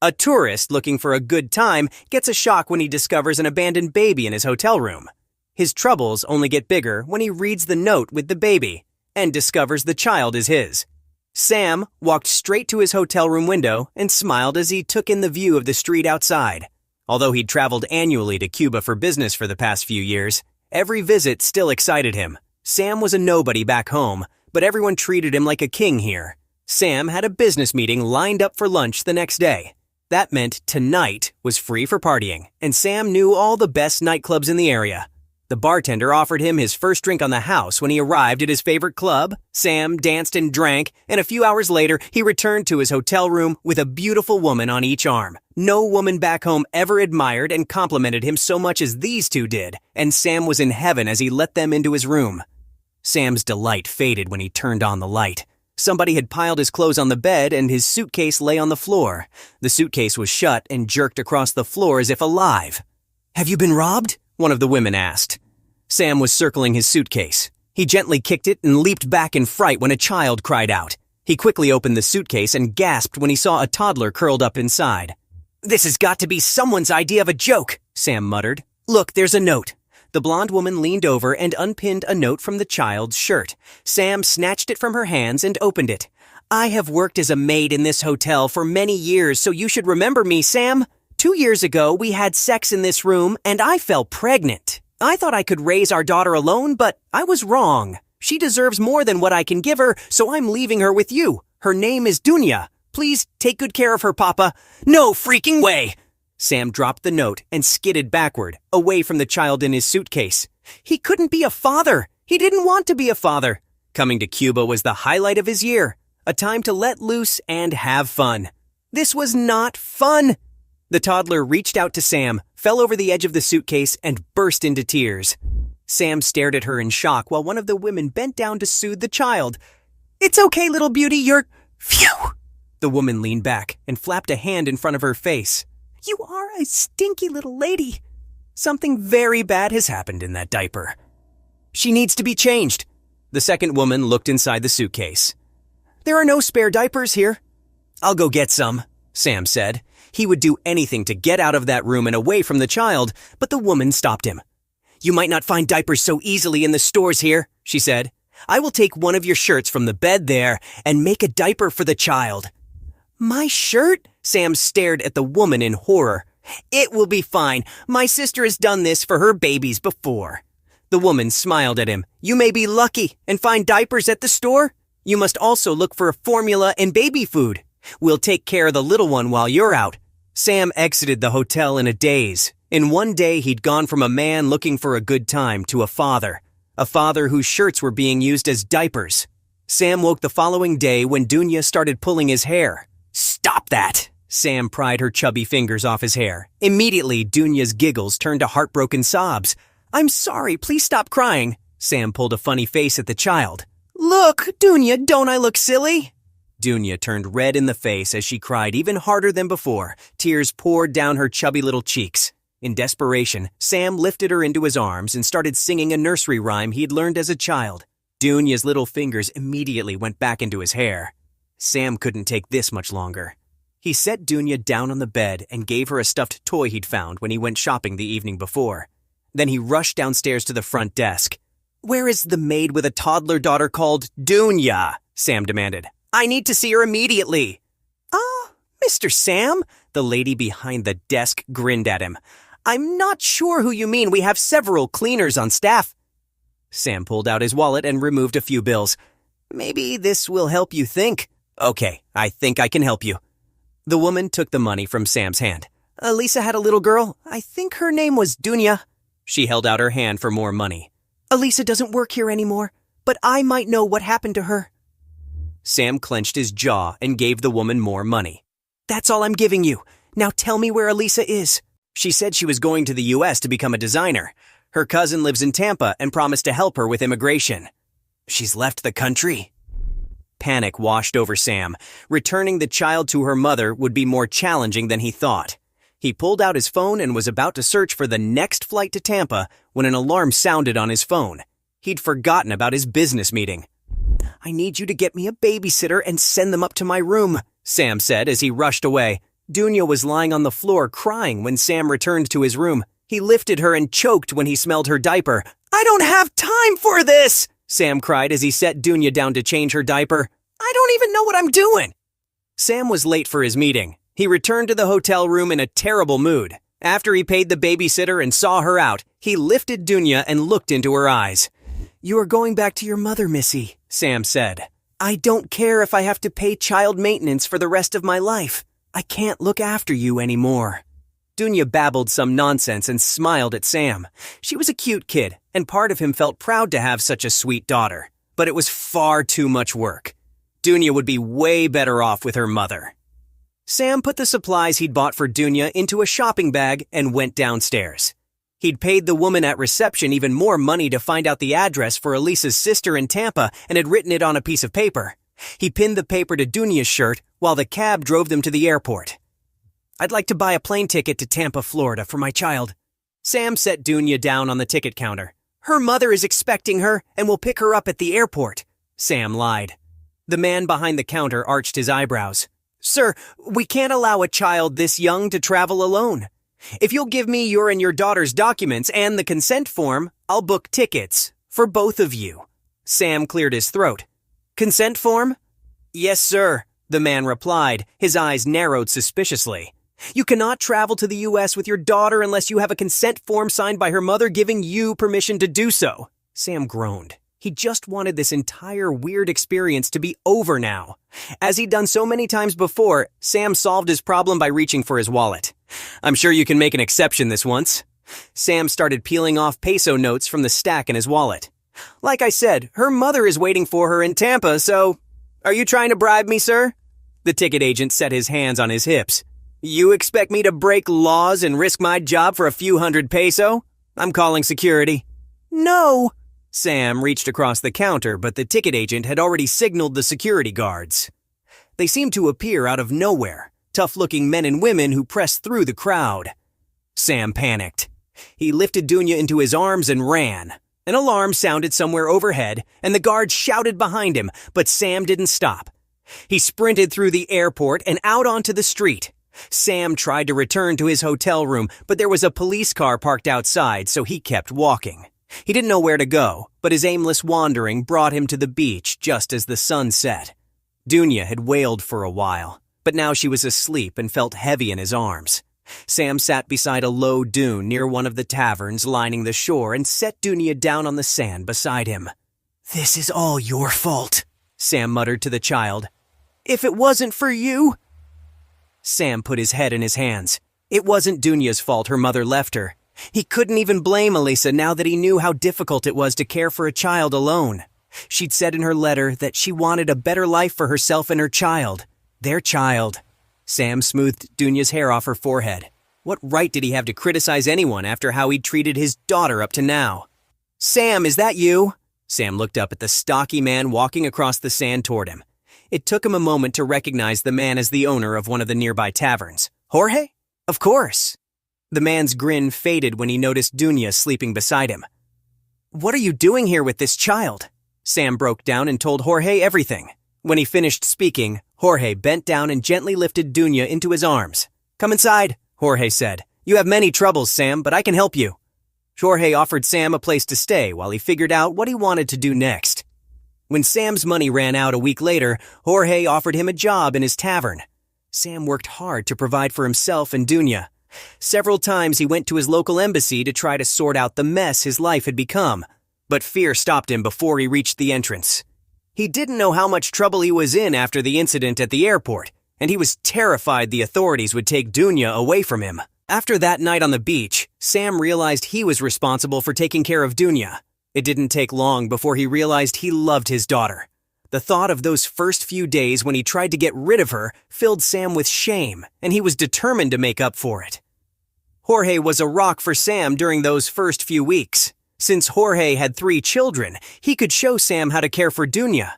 A tourist looking for a good time gets a shock when he discovers an abandoned baby in his hotel room. His troubles only get bigger when he reads the note with the baby and discovers the child is his. Sam walked straight to his hotel room window and smiled as he took in the view of the street outside. Although he'd traveled annually to Cuba for business for the past few years, every visit still excited him. Sam was a nobody back home, but everyone treated him like a king here. Sam had a business meeting lined up for lunch the next day. That meant tonight was free for partying, and Sam knew all the best nightclubs in the area. The bartender offered him his first drink on the house when he arrived at his favorite club. Sam danced and drank, and a few hours later, he returned to his hotel room with a beautiful woman on each arm. No woman back home ever admired and complimented him so much as these two did, and Sam was in heaven as he let them into his room. Sam's delight faded when he turned on the light. Somebody had piled his clothes on the bed and his suitcase lay on the floor. The suitcase was shut and jerked across the floor as if alive. "Have you been robbed?" one of the women asked. Sam was circling his suitcase. He gently kicked it and leaped back in fright when a child cried out. He quickly opened the suitcase and gasped when he saw a toddler curled up inside. "This has got to be someone's idea of a joke," Sam muttered. "Look, there's a note." The blonde woman leaned over and unpinned a note from the child's shirt. Sam snatched it from her hands and opened it. "I have worked as a maid in this hotel for many years, so you should remember me, Sam. 2 years ago, we had sex in this room, and I fell pregnant. I thought I could raise our daughter alone, but I was wrong. She deserves more than what I can give her, so I'm leaving her with you. Her name is Dunya. Please take good care of her, Papa." "No freaking way!" Sam dropped the note and skidded backward, away from the child in his suitcase. He couldn't be a father. He didn't want to be a father. Coming to Cuba was the highlight of his year, a time to let loose and have fun. This was not fun. The toddler reached out to Sam, fell over the edge of the suitcase, and burst into tears. Sam stared at her in shock while one of the women bent down to soothe the child. "It's okay, little beauty, you're—" "Phew!" The woman leaned back and flapped a hand in front of her face. "You are a stinky little lady. Something very bad has happened in that diaper. She needs to be changed." The second woman looked inside the suitcase. "There are no spare diapers here." "I'll go get some," Sam said. He would do anything to get out of that room and away from the child, but the woman stopped him. "You might not find diapers so easily in the stores here," she said. "I will take one of your shirts from the bed there and make a diaper for the child." "My shirt?" Sam stared at the woman in horror. "It will be fine. My sister has done this for her babies before." The woman smiled at him. "You may be lucky and find diapers at the store. You must also look for formula and baby food. We'll take care of the little one while you're out." Sam exited the hotel in a daze. In one day, he'd gone from a man looking for a good time to a father whose shirts were being used as diapers. Sam woke the following day when Dunya started pulling his hair. "Stop that!" Sam pried her chubby fingers off his hair. Immediately, Dunya's giggles turned to heartbroken sobs. "I'm sorry, please stop crying." Sam pulled a funny face at the child. "Look, Dunya, don't I look silly?" Dunya turned red in the face as she cried even harder than before. Tears poured down her chubby little cheeks. In desperation, Sam lifted her into his arms and started singing a nursery rhyme he'd learned as a child. Dunya's little fingers immediately went back into his hair. Sam couldn't take this much longer. He set Dunya down on the bed and gave her a stuffed toy he'd found when he went shopping the evening before. Then he rushed downstairs to the front desk. "Where is the maid with a toddler daughter called Dunya?" Sam demanded. "I need to see her immediately." Mr. Sam," the lady behind the desk grinned at him. "I'm not sure who you mean. We have several cleaners on staff." Sam pulled out his wallet and removed a few bills. "Maybe this will help you think." "Okay, I think I can help you." The woman took the money from Sam's hand. "Elisa had a little girl. I think her name was Dunya." She held out her hand for more money. "Elisa doesn't work here anymore, but I might know what happened to her." Sam clenched his jaw and gave the woman more money. "That's all I'm giving you. Now tell me where Elisa is." She said she was going to the U.S. to become a designer. Her cousin lives in Tampa and promised to help her with immigration. "She's left the country?" Panic washed over Sam. Returning the child to her mother would be more challenging than he thought. He pulled out his phone and was about to search for the next flight to Tampa when an alarm sounded on his phone. He'd forgotten about his business meeting. "I need you to get me a babysitter and send them up to my room," Sam said as he rushed away. Dunya was lying on the floor crying when Sam returned to his room. He lifted her and choked when he smelled her diaper. "I don't have time for this!" Sam cried as he set Dunya down to change her diaper. "I don't even know what I'm doing!" Sam was late for his meeting. He returned to the hotel room in a terrible mood. After he paid the babysitter and saw her out, he lifted Dunya and looked into her eyes. "You are going back to your mother, Missy," Sam said. "I don't care if I have to pay child maintenance for the rest of my life. I can't look after you anymore." Dunya babbled some nonsense and smiled at Sam. She was a cute kid, and part of him felt proud to have such a sweet daughter. But it was far too much work. Dunya would be way better off with her mother. Sam put the supplies he'd bought for Dunya into a shopping bag and went downstairs. He'd paid the woman at reception even more money to find out the address for Elisa's sister in Tampa and had written it on a piece of paper. He pinned the paper to Dunya's shirt while the cab drove them to the airport. "I'd like to buy a plane ticket to Tampa, Florida for my child." Sam set Dunya down on the ticket counter. "Her mother is expecting her and will pick her up at the airport." Sam lied. The man behind the counter arched his eyebrows. "Sir, we can't allow a child this young to travel alone. If you'll give me your and your daughter's documents and the consent form, I'll book tickets for both of you." Sam cleared his throat. "Consent form?" "Yes, sir," the man replied, his eyes narrowed suspiciously. "You cannot travel to the U.S. with your daughter unless you have a consent form signed by her mother giving you permission to do so." Sam groaned. He just wanted this entire weird experience to be over now. As he'd done so many times before, Sam solved his problem by reaching for his wallet. "I'm sure you can make an exception this once." Sam started peeling off peso notes from the stack in his wallet. "Like I said, her mother is waiting for her in Tampa, so... Are you trying to bribe me, sir?" The ticket agent set his hands on his hips. "You expect me to break laws and risk my job for a few hundred peso? I'm calling security." "No!" Sam reached across the counter, but the ticket agent had already signaled the security guards. They seemed to appear out of nowhere, tough-looking men and women who pressed through the crowd. Sam panicked. He lifted Dunya into his arms and ran. An alarm sounded somewhere overhead, and the guards shouted behind him, but Sam didn't stop. He sprinted through the airport and out onto the street. Sam tried to return to his hotel room, but there was a police car parked outside, so he kept walking. He didn't know where to go, but his aimless wandering brought him to the beach just as the sun set. Dunya had wailed for a while, but now she was asleep and felt heavy in his arms. Sam sat beside a low dune near one of the taverns lining the shore and set Dunya down on the sand beside him. "This is all your fault," Sam muttered to the child. "If it wasn't for you..." Sam put his head in his hands. It wasn't Dunya's fault her mother left her. He couldn't even blame Elisa now that he knew how difficult it was to care for a child alone. She'd said in her letter that she wanted a better life for herself and her child. Their child. Sam smoothed Dunya's hair off her forehead. What right did he have to criticize anyone after how he'd treated his daughter up to now? "Sam, is that you?" Sam looked up at the stocky man walking across the sand toward him. It took him a moment to recognize the man as the owner of one of the nearby taverns. "Jorge? Of course." The man's grin faded when he noticed Dunya sleeping beside him. "What are you doing here with this child?" Sam broke down and told Jorge everything. When he finished speaking, Jorge bent down and gently lifted Dunya into his arms. "Come inside," Jorge said. "You have many troubles, Sam, but I can help you." Jorge offered Sam a place to stay while he figured out what he wanted to do next. When Sam's money ran out a week later, Jorge offered him a job in his tavern. Sam worked hard to provide for himself and Dunya. Several times he went to his local embassy to try to sort out the mess his life had become, but fear stopped him before he reached the entrance. He didn't know how much trouble he was in after the incident at the airport, and he was terrified the authorities would take Dunya away from him. After that night on the beach, Sam realized he was responsible for taking care of Dunya. It didn't take long before he realized he loved his daughter. The thought of those first few days when he tried to get rid of her filled Sam with shame, and he was determined to make up for it. Jorge was a rock for Sam during those first few weeks. Since Jorge had 3 children, he could show Sam how to care for Dunya.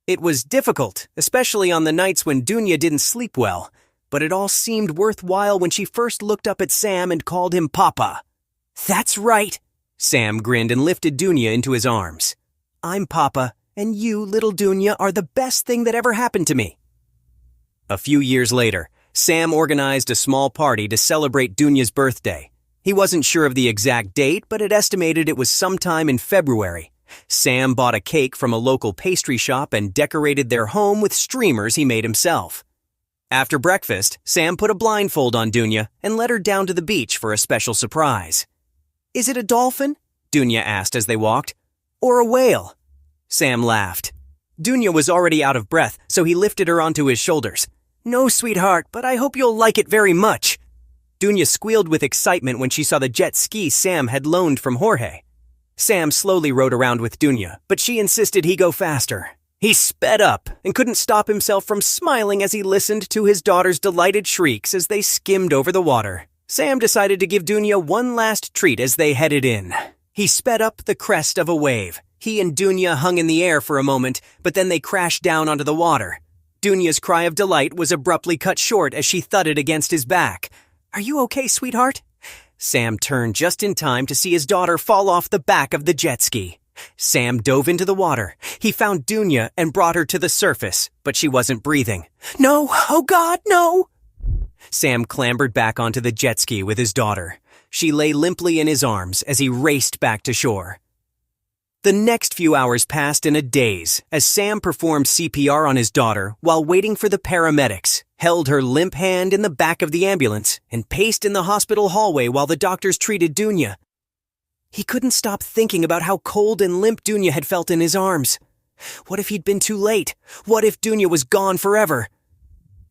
It was difficult, especially on the nights when Dunya didn't sleep well, but it all seemed worthwhile when she first looked up at Sam and called him Papa. "That's right," Sam grinned and lifted Dunya into his arms. "I'm Papa, and you, little Dunya, are the best thing that ever happened to me." A few years later, Sam organized a small party to celebrate Dunya's birthday. He wasn't sure of the exact date, but had estimated it was sometime in February. Sam bought a cake from a local pastry shop and decorated their home with streamers he made himself. After breakfast, Sam put a blindfold on Dunya and led her down to the beach for a special surprise. "Is it a dolphin?" Dunya asked as they walked. "Or a whale?" Sam laughed. Dunya was already out of breath, so he lifted her onto his shoulders. "No, sweetheart, but I hope you'll like it very much." Dunya squealed with excitement when she saw the jet ski Sam had loaned from Jorge. Sam slowly rode around with Dunya, but she insisted he go faster. He sped up and couldn't stop himself from smiling as he listened to his daughter's delighted shrieks as they skimmed over the water. Sam decided to give Dunya one last treat as they headed in. He sped up the crest of a wave. He and Dunya hung in the air for a moment, but then they crashed down onto the water. Dunya's cry of delight was abruptly cut short as she thudded against his back. "Are you okay, sweetheart?" Sam turned just in time to see his daughter fall off the back of the jet ski. Sam dove into the water. He found Dunya and brought her to the surface, but she wasn't breathing. "No! Oh God, no!" Sam clambered back onto the jet ski with his daughter. She lay limply in his arms as he raced back to shore. The next few hours passed in a daze as Sam performed CPR on his daughter while waiting for the paramedics, held her limp hand in the back of the ambulance, and paced in the hospital hallway while the doctors treated Dunya. He couldn't stop thinking about how cold and limp Dunya had felt in his arms. What if he'd been too late? What if Dunya was gone forever?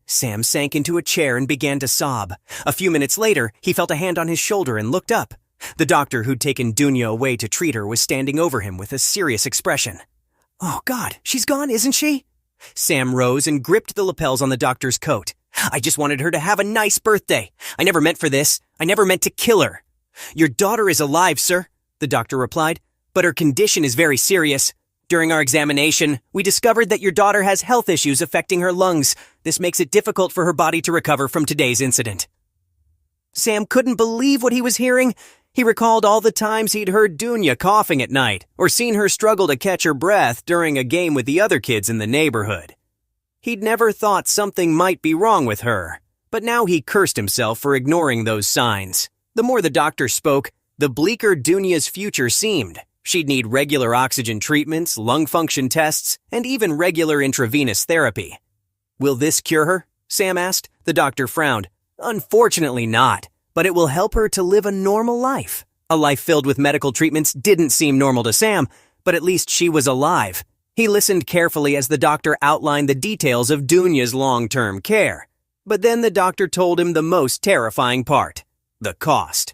Sam sank into a chair and began to sob. A few minutes later, he felt a hand on his shoulder and looked up. The doctor who'd taken Dunya away to treat her was standing over him with a serious expression. "Oh God, she's gone, isn't she?" Sam rose and gripped the lapels on the doctor's coat. "I just wanted her to have a nice birthday. I never meant for this. I never meant to kill her." "Your daughter is alive, sir," the doctor replied, "but her condition is very serious. During our examination, we discovered that your daughter has health issues affecting her lungs. This makes it difficult for her body to recover from today's incident." Sam couldn't believe what he was hearing. He recalled all the times he'd heard Dunya coughing at night or seen her struggle to catch her breath during a game with the other kids in the neighborhood. He'd never thought something might be wrong with her, but now he cursed himself for ignoring those signs. The more the doctor spoke, the bleaker Dunya's future seemed. She'd need regular oxygen treatments, lung function tests, and even regular intravenous therapy. "Will this cure her?" Sam asked. The doctor frowned. "Unfortunately not, but it will help her to live a normal life." A life filled with medical treatments didn't seem normal to Sam, but at least she was alive. He listened carefully as the doctor outlined the details of Dunya's long-term care. But then the doctor told him the most terrifying part: the cost.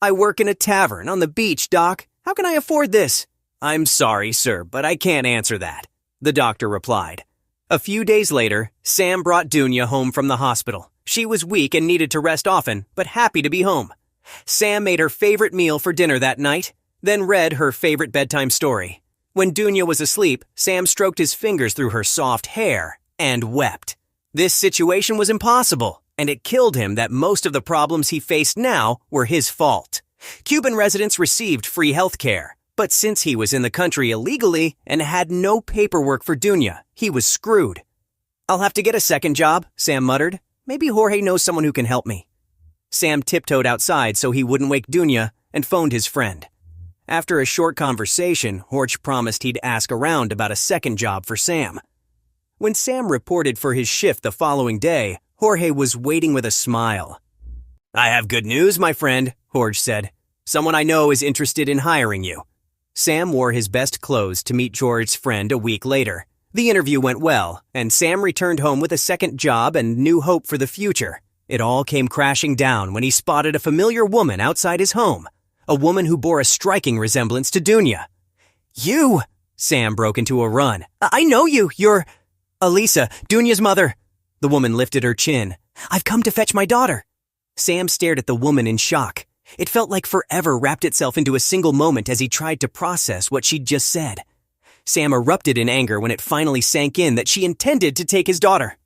"I work in a tavern on the beach, Doc. How can I afford this?" "I'm sorry, sir, but I can't answer that," the doctor replied. A few days later, Sam brought Dunya home from the hospital. She was weak and needed to rest often, but happy to be home. Sam made her favorite meal for dinner that night, then read her favorite bedtime story. When Dunya was asleep, Sam stroked his fingers through her soft hair and wept. This situation was impossible, and it killed him that most of the problems he faced now were his fault. Cuban residents received free health care, but since he was in the country illegally and had no paperwork for Dunya, he was screwed. "I'll have to get a second job," Sam muttered. "Maybe Jorge knows someone who can help me." Sam tiptoed outside so he wouldn't wake Dunya and phoned his friend. After a short conversation, Jorge promised he'd ask around about a second job for Sam. When Sam reported for his shift the following day, Jorge was waiting with a smile. "I have good news, my friend," Jorge said. "Someone I know is interested in hiring you." Sam wore his best clothes to meet George's friend a week later. The interview went well, and Sam returned home with a second job and new hope for the future. It all came crashing down when he spotted a familiar woman outside his home, a woman who bore a striking resemblance to Dunya. "You!" Sam broke into a run. "I know you! You're Elisa, Dunya's mother." The woman lifted her chin. "I've come to fetch my daughter." Sam stared at the woman in shock. It felt like forever wrapped itself into a single moment as he tried to process what she'd just said. Sam erupted in anger when it finally sank in that she intended to take his daughter.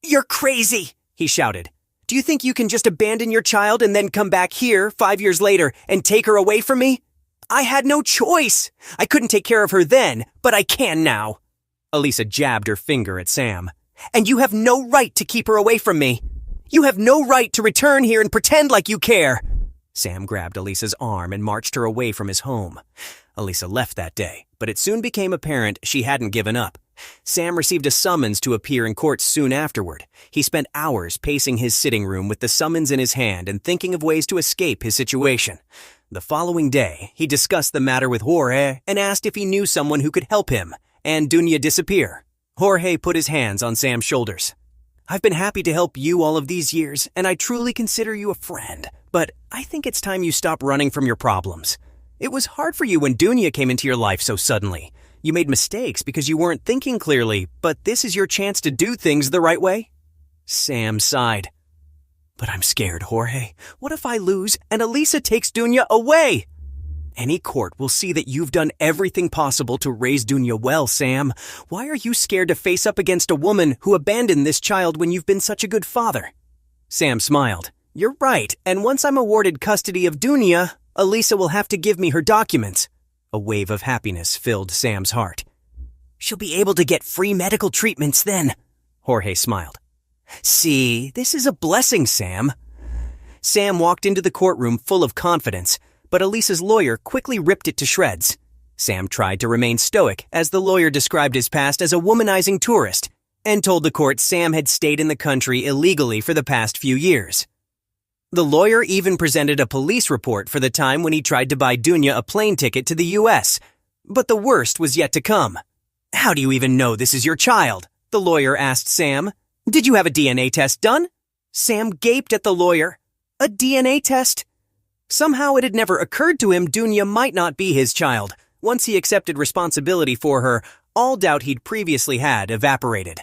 "You're crazy!" he shouted. "Do you think you can just abandon your child and then come back here 5 years later and take her away from me? I had no choice. I couldn't take care of her then, but I can now." Elisa jabbed her finger at Sam. And you have no right to keep her away from me. You have no right to return here and pretend like you care. Sam grabbed Elisa's arm and marched her away from his home. Elisa left that day, but it soon became apparent she hadn't given up. Sam received a summons to appear in court soon afterward. He spent hours pacing his sitting room with the summons in his hand and thinking of ways to escape his situation. The following day, he discussed the matter with Jorge and asked if he knew someone who could help him and Dunya disappear. Jorge put his hands on Sam's shoulders. I've been happy to help you all of these years, and I truly consider you a friend. But I think it's time you stop running from your problems. It was hard for you when Dunya came into your life so suddenly. You made mistakes because you weren't thinking clearly, but this is your chance to do things the right way. Sam sighed. But I'm scared, Jorge. What if I lose and Elisa takes Dunya away? Any court will see that you've done everything possible to raise Dunya well, Sam. Why are you scared to face up against a woman who abandoned this child when you've been such a good father? Sam smiled. You're right, and once I'm awarded custody of Dunya, Elisa will have to give me her documents. A wave of happiness filled Sam's heart. She'll be able to get free medical treatments then, Jorge smiled. See, this is a blessing, Sam. Sam walked into the courtroom full of confidence, but Elisa's lawyer quickly ripped it to shreds. Sam tried to remain stoic as the lawyer described his past as a womanizing tourist and told the court Sam had stayed in the country illegally for the past few years. The lawyer even presented a police report for the time when he tried to buy Dunya a plane ticket to the U.S., but the worst was yet to come. How do you even know this is your child? The lawyer asked Sam. Did you have a DNA test done? Sam gaped at the lawyer. A DNA test? Somehow it had never occurred to him Dunya might not be his child. Once he accepted responsibility for her, all doubt he'd previously had evaporated.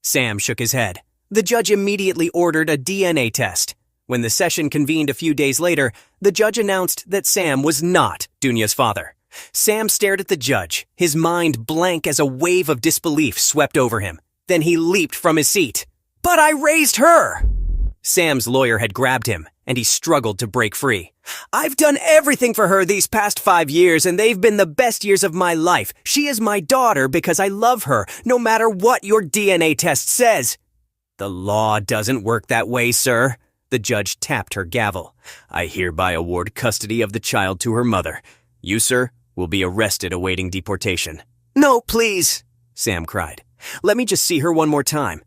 Sam shook his head. The judge immediately ordered a DNA test. When the session convened a few days later, the judge announced that Sam was not Dunya's father. Sam stared at the judge, his mind blank as a wave of disbelief swept over him. Then he leaped from his seat. But I raised her! Sam's lawyer had grabbed him, and he struggled to break free. I've done everything for her these past 5 years, and they've been the best years of my life. She is my daughter because I love her, no matter what your DNA test says. The law doesn't work that way, sir. The judge tapped her gavel. I hereby award custody of the child to her mother. You, sir, will be arrested awaiting deportation. No, please, Sam cried. Let me just see her one more time.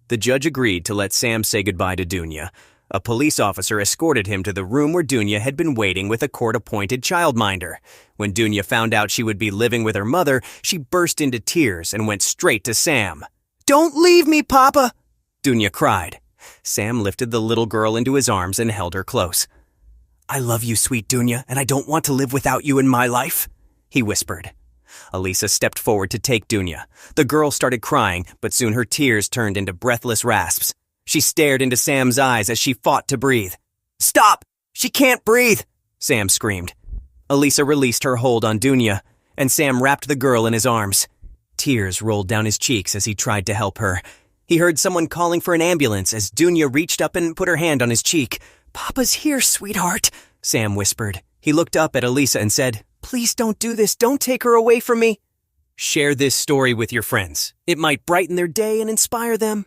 The judge agreed to let Sam say goodbye to Dunya. A police officer escorted him to the room where Dunya had been waiting with a court-appointed childminder. When Dunya found out she would be living with her mother, she burst into tears and went straight to Sam. Don't leave me, Papa! Dunya cried. Sam lifted the little girl into his arms and held her close. I love you, sweet Dunya, and I don't want to live without you in my life, he whispered. Elisa stepped forward to take Dunya. The girl started crying, but soon her tears turned into breathless rasps. She stared into Sam's eyes as she fought to breathe. Stop! She can't breathe! Sam screamed. Elisa released her hold on Dunya, and Sam wrapped the girl in his arms. Tears rolled down his cheeks as he tried to help her. He heard someone calling for an ambulance as Dunya reached up and put her hand on his cheek. Papa's here, sweetheart, Sam whispered. He looked up at Elisa and said, Please don't do this. Don't take her away from me. Share this story with your friends. It might brighten their day and inspire them.